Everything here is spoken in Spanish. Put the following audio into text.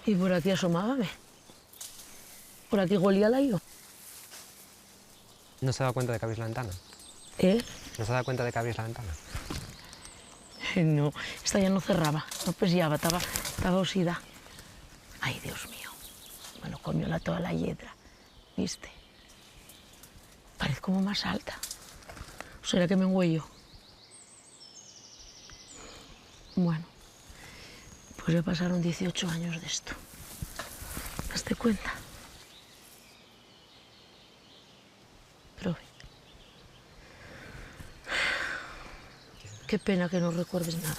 Y por aquí asomábame. Por aquí golía yo. ¿No se da cuenta de que abrís la ventana? ¿Eh? ¿No se da cuenta de que abrís la ventana? No, esta ya no cerraba, no pesiaba, estaba osida. Ay, Dios mío, me lo comió toda la hiedra, ¿viste? Parece como más alta. ¿O será que me engüello? Bueno, pues ya pasaron 18 años de esto. ¿Te cuenta? Pero qué pena que no recuerdes nada.